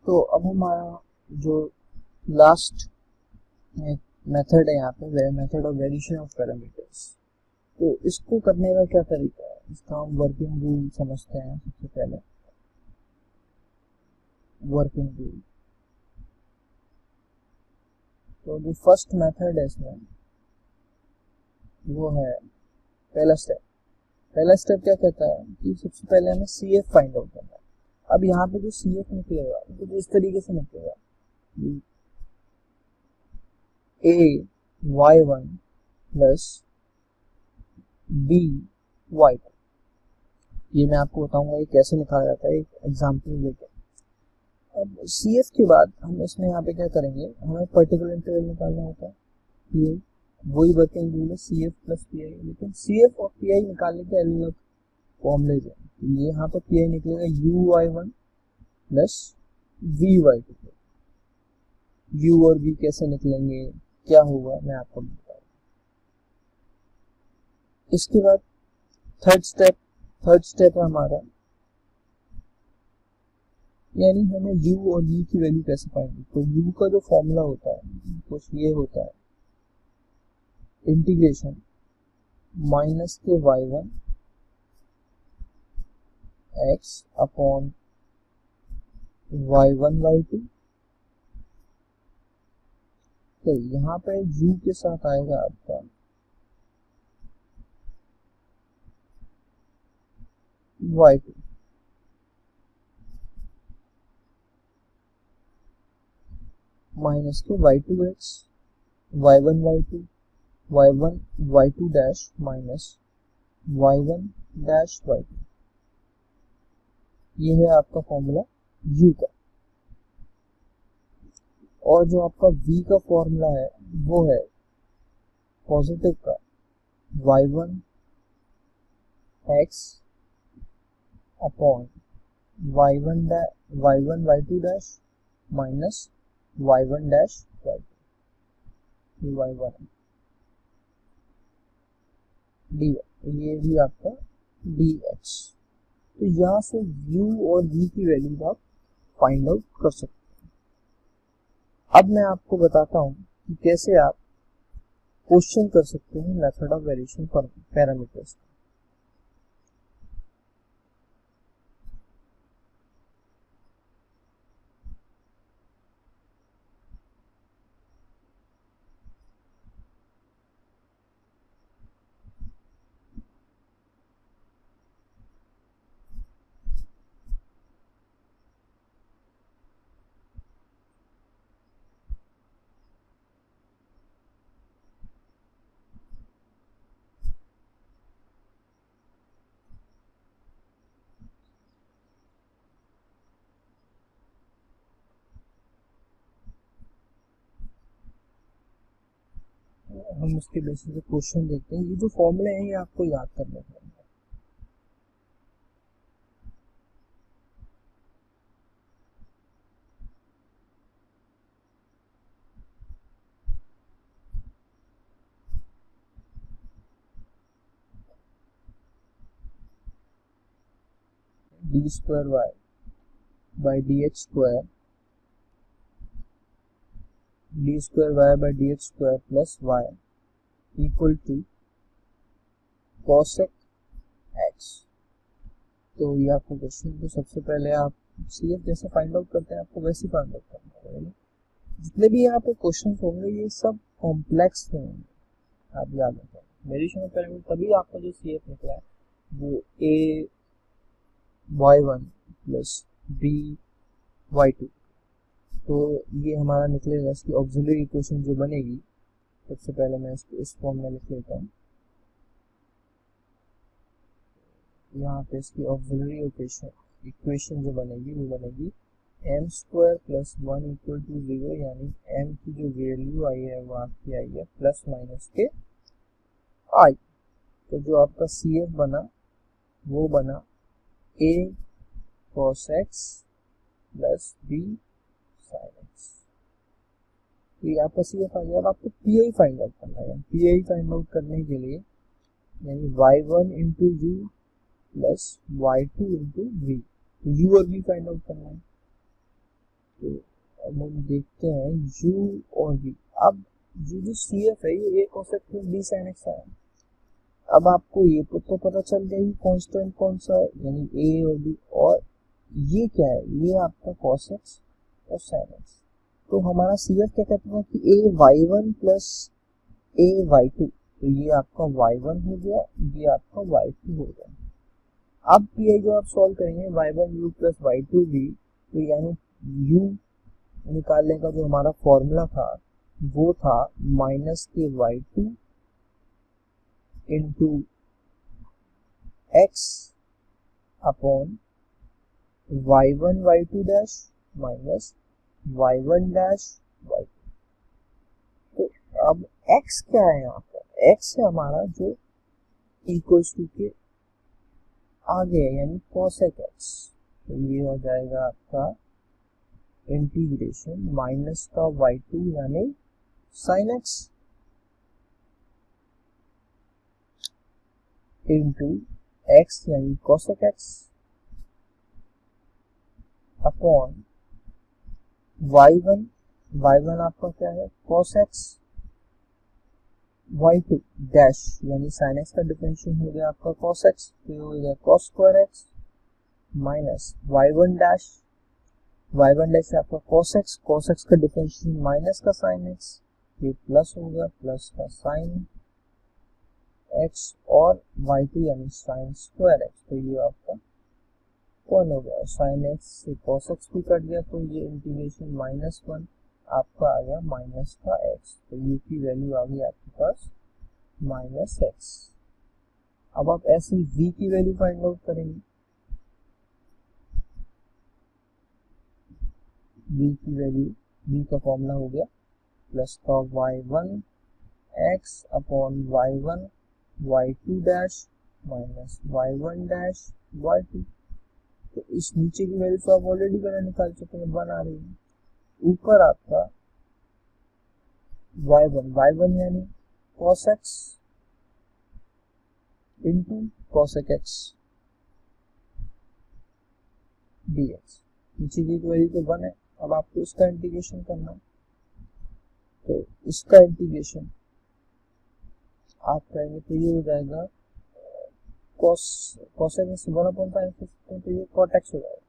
तो अब हमारा जो लास्ट मेथड है यहाँ पे, method of variation of parameters. तो इसको करने का क्या तरीका है, इसका हम वर्किंग रूल समझते हैं। सबसे पहले वर्किंग रूल, तो जो फर्स्ट मेथड है इसमें वो है पहला स्टेप क्या कहता है कि सबसे पहले हमें सी एफ फाइंड आउट करना है। अब यहाँ पे जो सी एफ निकलेगा तो इस तरीके से निकलेगा, A Y one plus B Y two. ये मैं आपको बताऊंगा ये कैसे निकाला जाता है एक एग्जाम्पल लेके। अब सी एफ के बाद हम इसमें यहाँ पे क्या करेंगे, हमें पर्टिकुलर इंटरवल निकालना होता है, ये वही वर्किंग रूल है C F plus P I. लेकिन सी एफ और पी आई निकालने के अलग फॉर्मूले हैं। ये यहाँ पर पी आई निकलेगा u y one plus v y two. U और वी कैसे निकलेंगे, क्या होगा, मैं आपको बताऊंगा। इसके बाद थर्ड स्टेप है हमारा, यानी हमें u और v की वैल्यू कैसे पाएंगे। तो u का जो फॉर्मूला होता है कुछ ये होता है, इंटीग्रेशन माइनस के y1 x upon y1 y2। तो यहाँ पे u के साथ आएगा आपका y2 माइनस के y2x y1 y2 y1 y2 dash minus y1 dash y2। ये है आपका फॉर्मूला u का। और जो आपका v का फॉर्मूला है वो है पॉजिटिव का y1 x upon y1 y2 dash minus y1 dash y2। y1 dy, ये भी आपका dx। तो यहाँ से u और v की वैल्यू आप फाइंड आउट कर सकते हैं। अब मैं आपको बताता हूँ कि कैसे आप क्वेश्चन कर सकते हैं मेथड ऑफ वेरिएशन पैरामीटर्स। हम इसके बेसिस पे क्वेश्चन देखते हैं। ये जो फॉर्मूले हैं ये आपको याद करने हैं। D square y by d x square, d square y by d x square plus y equal to cosec x. तो ये आपको क्वेश्चन, तो सबसे पहले आप सी एफ जैसे फाइंड आउट करते हैं आपको वैसे फाइंड आउट करना है। जितने भी यहाँ पे क्वेश्चन होंगे ये सब कॉम्प्लेक्स होंगे, आप याद रखें। वेरिएशन ऑफ पैरामीटर तभी आपका जो सी एफ निकला है वो A Y one plus B Y two. तो ये हमारा निकलेगा, इसकी ऑक्सिलरी इक्वेशन जो बनेगी, सबसे पहले मैं इसको इस फॉर्म में लिख लेता हूँ। यहाँ पे इसकी ऑक्सिलरी इक्वेशन जो बनेगी वो बनेगी m square plus 1 equal to 0, यानी एम की जो वैल्यू आई है वो आपकी आई है प्लस माइनस के आई। तो जो आपका सी एफ बना वो बना A cos X plus B sine X. ये आपका सी एफ आ गया। अब आपको पी आई फाइंड आउट करना है। पी आई फाइंड आउट करने के लिए यानी y1 into u plus y2 into v, तो u और v फाइंड आउट करना है। तो अब हम देखते हैं u और v। अब ये जो CF है ये a cos x plus b sin x है। अब आपको ये तो पता चल गया कि कांस्टेंट कौन सा है, यानी a और b, और ये क्या है, ये आपका cos x और sin x। तो हमारा CF क्या कहता है कि a y1 plus a y2, तो ये आपका y1 हो गया, ये आपका y2 हो गया। अब PI जो आप सॉल्व करेंगे y1u प्लस y2v, तो यानी u निकालने का जो हमारा फॉर्मूला था वो था माइनस के y2 into x upon y1 y2 dash minus y1 dash y2। तो अब x क्या है यहाँ पर, x है हमारा जो इक्वल्स टू के आगे है, यानी cosec x। तो ये हो जाएगा आपका इंटीग्रेशन माइनस का y2 यानी sin x इंटू x यानी cosec x अपॉन y1 आपका क्या है cos x, y2 डैश यानी sin x का डिफरेंशियल हो गया आपका cos x, तो ये हो गया cos square x minus y1 dash है आपका cos x का डिफरेंशियल माइनस का sin x, ये प्लस हो गया प्लस का sin x और y2 यानी sin स्क्वायर x। तो ये आपका कौन हो गया, sin x से cos x भी कट गया, तो ये इंटीग्रेशन -1 आपका आ गया माइनस का x। तो u की वैल्यू आ गई आपके पास -x। अब आप ऐसे ही v की वैल्यू फाइंड आउट करेंगे। v की वैल्यू, v का फॉर्मूला हो गया प्लस का y1 x upon y1 y2 dash minus y1 dash y2। तो इस नीचे की वैल्यू तो आप ऑलरेडी पहले निकाल चुके हैं, 1 आ रही है। ऊपर आपका y1 यानी cos x into cosec x dx, नीचे की वैल्यू तो 1 है। अब आपको इसका इंटीग्रेशन करना है, तो इसका इंटीग्रेशन आप करेंगे तो ये हो जाएगा cosec x 1/5, तो ये cot x हो जाएगा।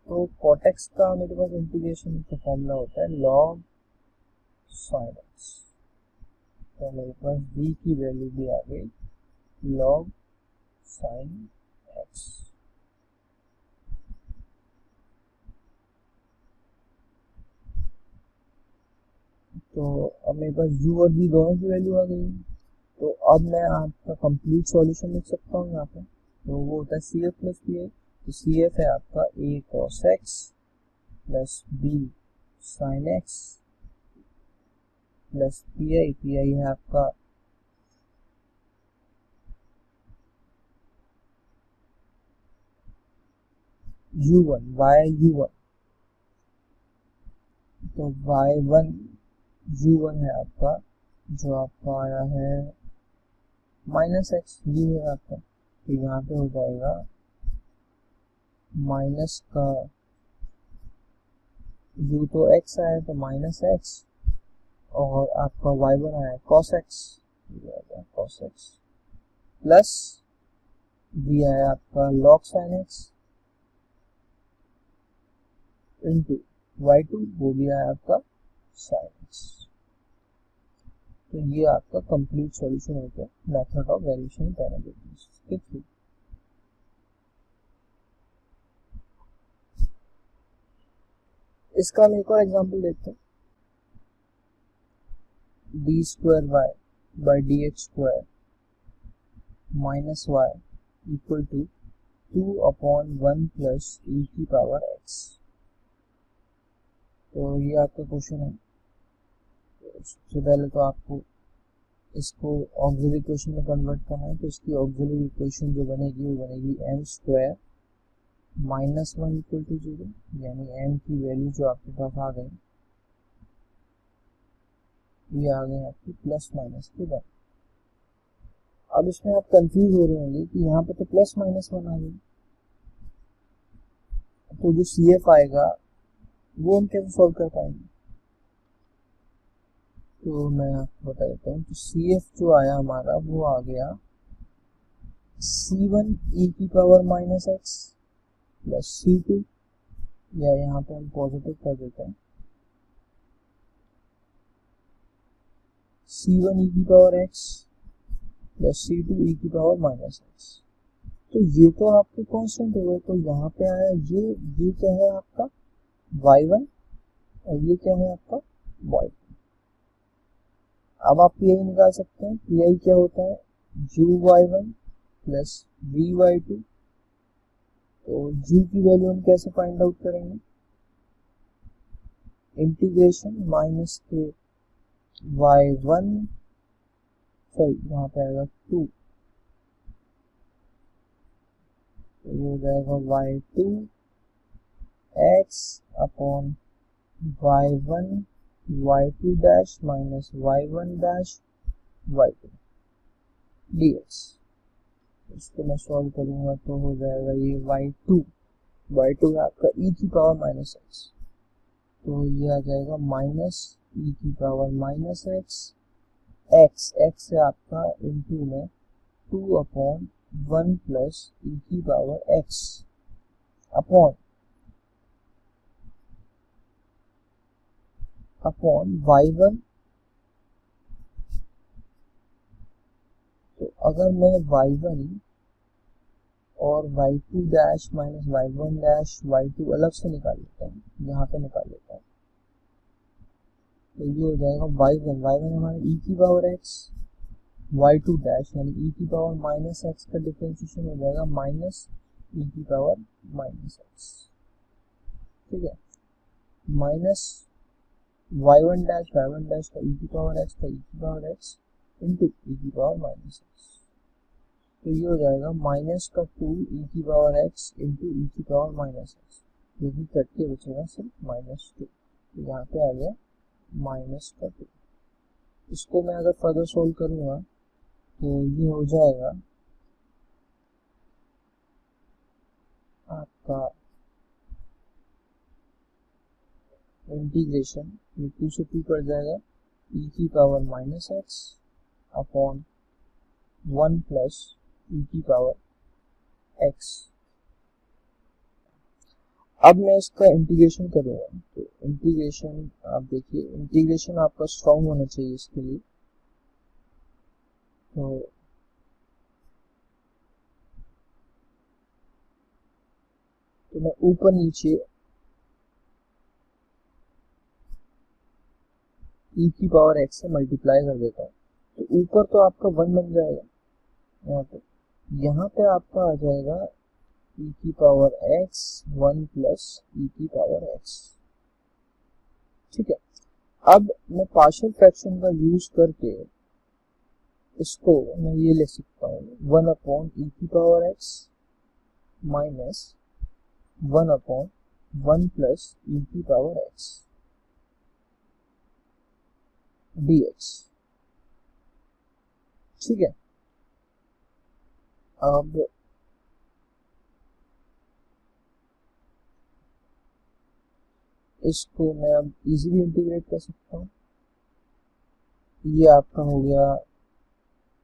तो cot x का मेरे पास इंटीग्रेशन का फॉर्मूला होता है log sin x। तो मेरे पास v की वैल्यू भी आ गई log sin x। तो अब मेरे पास u और v दोनों की वैल्यू आ गई। तो अब मैं आपका कंप्लीट सॉल्यूशन लिख सकता हूँ यहाँ पे, तो वो होता है CF प्लस PI। तो CF है आपका a cos x plus b sin x plus PI है आपका u1 तो y1 है आपका जो आपका आया है -x, u है आपका, तो यहाँ पे हो जाएगा माइनस का u तो x आया तो -x, और आपका y1 आया cos x, cos x plus v आया आपका log sin x into y2, वो भी आया आपका sin x। तो ये आपका कंप्लीट सॉल्यूशन हो गया मेथड ऑफ वेरिएशन पैरामीटर्स के थ्रू। इसका हम एक और एग्जांपल देखते हैं। d² y by dx² minus y equal to 2/1 plus e की पावर x। तो ये आपका क्वेश्चन है। सबसे पहले तो आपको इसको ऑक्सिलरी इक्वेशन में कन्वर्ट करना है, तो इसकी ऑक्सिलरी इक्वेशन जो बनेगी वो बनेगी m² -1 इक्वल टू 0, यानी m की वैल्यू जो आपके पास आ गई ये आ गई आपकी प्लस माइनस के 1। अब इसमें आप कंफ्यूज हो रहे होंगे कि यहाँ पे तो प्लस -1 आ गई, तो जो CF आएगा वो हम कैसे सॉल्व कर पाएंगे? तो मैं आपको बता देता हूँ। तो सी एफ जो आया हमारा वो आ गया C1 e की power minus x plus C2, या यहाँ पे हम पॉजिटिव कर देते हैं, C1 e की power x plus C2 e की पावर माइनस एक्स। तो ये तो आपके कांस्टेंट हो गए, तो यहाँ पे आया ये क्या है आपका y1 और ये क्या है आपका y2। अब आप पी निकाल सकते हैं। पी क्या होता है u(y1) प्लस v(y2). तो u की वैल्यू हम कैसे फाइंड आउट करेंगे? इंटीग्रेशन माइनस के y1, सॉरी यहाँ पे आएगा 2, तो ये हो जाएगा y2 x upon y1 y2 dash minus y1 dash y2 dx। इसको मैं सॉल्व करूंगा तो हो जाएगा ये y2 है आपका e की पावर माइनस एक्स, तो ये आ जाएगा माइनस e की पावर माइनस एक्स, एक्स है आपका इनटू में 2 अपॉन 1 प्लस e की पावर एक्स अपॉन y1। तो अगर मैं y1 और y2 dash minus y1 dash y2 अलग से निकाल लेता हूँ, यहाँ पे निकाल लेता हूँ, तो ये हो जाएगा y1 हमारे e की पावर x, y2 डैश यानी e की पावर माइनस एक्स का डिफरेंशिएशन हो जाएगा माइनस e की पावर माइनस एक्स। ठीक है, माइनस y1 डैश का e की पावर x इंटू e की पावर माइनस एक्स। तो ये हो जाएगा माइनस का 2 e की पावर x इंटू e की पावर माइनस एक्स, जो कि कट के बचेगा सिर्फ -2। तो यहाँ पे आ गया -2। इसको मैं अगर फर्दर सोल्व करूँगा तो ये हो जाएगा आपका इंटीग्रेशन, ये 2 से 2 कट जाएगा, e की power minus x upon 1 plus e की पावर x। अब मैं इसका इंटीग्रेशन करूंगा, तो इंटीग्रेशन आप देखिए, इंटीग्रेशन आपका स्ट्रॉन्ग होना चाहिए इसके लिए। तो मैं ऊपर नीचे e की पावर x से मल्टीप्लाई कर देता हूँ, तो ऊपर तो आपका 1 बन जाएगा, यहाँ पे आपका आ जाएगा e की पावर x 1 प्लस e की पावर x। ठीक है, अब मैं पार्शियल फ्रैक्शन का यूज करके इसको मैं ये ले सकता हूँ 1 अपॉन e की power x minus 1 upon 1 plus e की पावर x dx। ठीक है, अब इसको मैं अब इजीली इंटीग्रेट कर सकता हूँ। ये आपका हो गया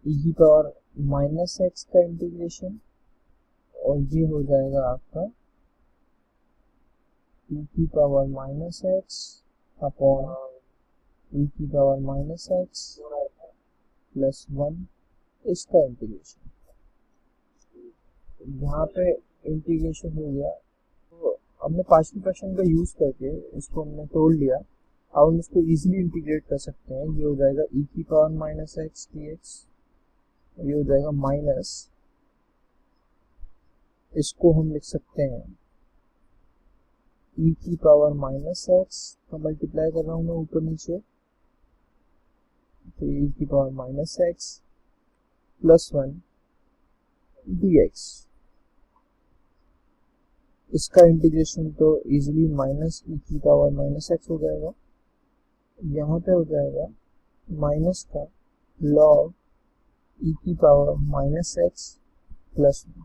e की पावर माइनस एक्स का इंटीग्रेशन, और ये हो जाएगा आपका e की power minus x upon e की पावर माइनस एक्स प्लस 1, इसका इंटीग्रेशन। यहाँ पे इंटीग्रेशन हो गया। तो हमने पार्शियल फ्रैक्शन का यूज करके इसको हमने तोड़ लिया, अब हम इसको इजीली इंटीग्रेट कर सकते हैं। ये हो जाएगा e की पावर माइनस एक्स dx, ये हो जाएगा माइनस, इसको हम लिख सकते हैं e की पावर माइनस एक्स का मल्टीप्लाई कर रहा हूँ मैं ऊपर नीचे, तो e की power minus x plus 1 dx। इसका इंटीग्रेशन तो इजीली माइनस e की पावर माइनस एक्स हो जाएगा, यहाँ पे हो जाएगा माइनस का लॉग e की पावर माइनस एक्स प्लस 1।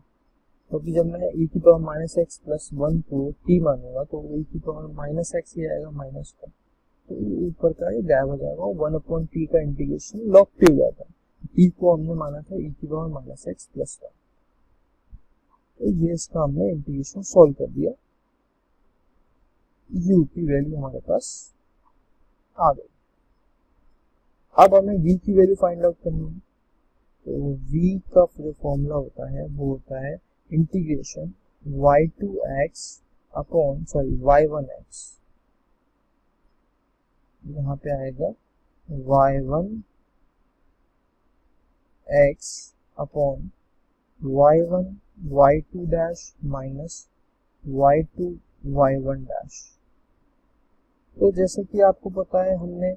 क्योंकि जब मैं e की power minus x plus one को t मानूंगा तो e की पावर माइनस एक्स ही आएगा माइनस का, तो ऊपर का ये गायब हो जाएगा, वन अपॉन टी का इंटीग्रेशन लॉग टी हो जाता है। टी को हमने माना था e की power minus x plus one, तो ये इसका हमने इंटीग्रेशन सॉल्व कर दिया, u की वैल्यू हमारे पास आ गई। अब हमें v की वैल्यू फाइंड आउट करनी है, तो v का जो फॉर्मूला होता है वो होता है इंटीग्रेशन y2x अपॉन y1x, यहाँ पे आएगा y1x upon y1 y2 dash minus y2 y1 dash. तो जैसे कि आपको पता है हमने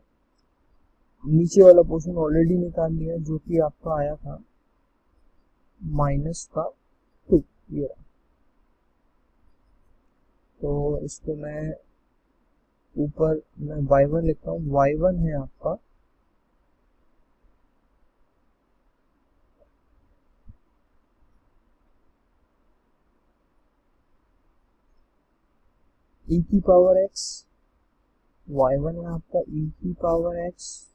नीचे वाला पोर्शन ऑलरेडी निकाल लिया जो कि आपका आया था माइनस का 2, ये रहा। तो इसको मैं ऊपर मैं y1 लिखता हूँ, y1 है आपका e की पावर x, y1 है आपका e की पावर x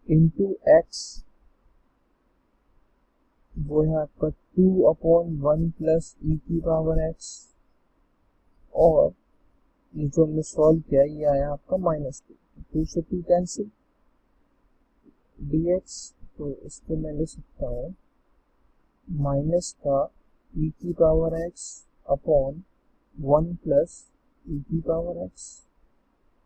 इंटू x, वो है आपका 2 अपॉन 1 प्लस e की पावर x, और ये जो हमने सॉल्व किया ये आया आपका माइनस 2 से 2 कैंसिल dx, तो इसको मैं लिख सकता हूँ माइनस का e की power x upon 1 plus e की पावर x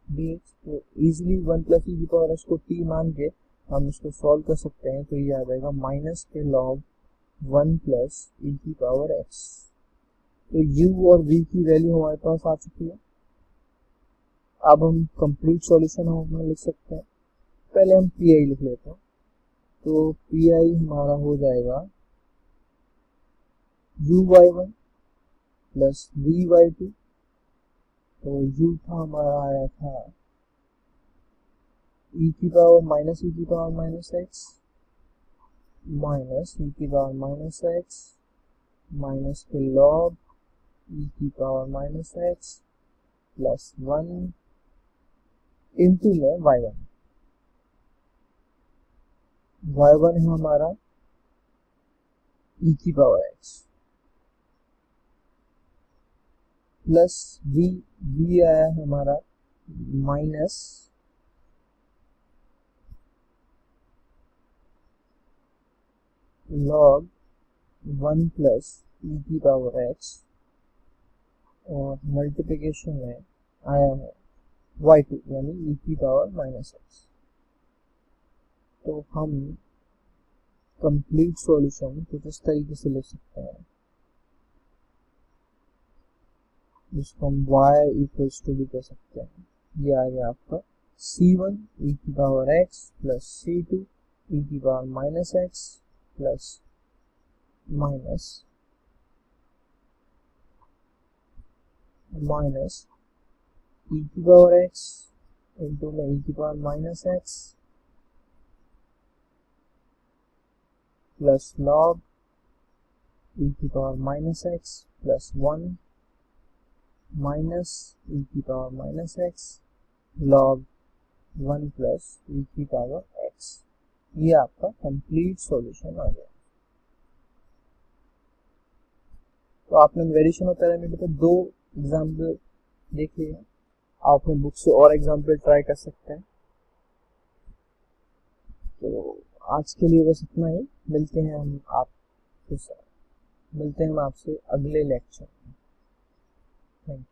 dx। तो इजिली 1 प्लस e की पावर x को t मान के हम इसको सॉल्व कर सकते हैं, तो ये आ जाएगा माइनस के लॉग 1 प्लस e की पावर x। तो u और v की वैल्यू हमारे पास आ चुकी है। अब हम कंप्लीट सॉल्यूशन हम लिख सकते हैं, पहले हम पी लिख लेते हैं, तो पी हमारा हो जाएगा u/1 प्लस v/2, तो u था हमारा आया था e की पावर माइनस e की power minus x minus e की पावर माइनस एक्स माइनस के लॉग e की power minus x plus 1 into में y1 है हमारा e की पावर x प्लस v आया है हमारा माइनस लॉग 1 प्लस e की पावर x, और मल्टीप्लिकेशन में आया है y2 यानी e की पावर माइनस x। तो हम कंप्लीट सॉल्यूशन कुछ इस तरीके से लिख सकते हैं, जिसको हम y इक्वल्स टू भी कह सकते हैं। ये आ गया आपका c1 e की power x plus c2 e की power minus x plus minus e की पावर x इंटू में e की power minus x plus log e की power minus x plus 1 minus e की power minus x log 1 plus e की power x। ये आपका complete solution आ गया। तो आपने वेरिएशन ऑफ पैरामीटर पे 2 एग्जाम्पल देख लिए, आप अपने बुक से और एग्जाम्पल ट्राई कर सकते हैं। तो आज के लिए बस इतना ही, मिलते हैं हम आपसे अगले लेक्चर में। Thank you.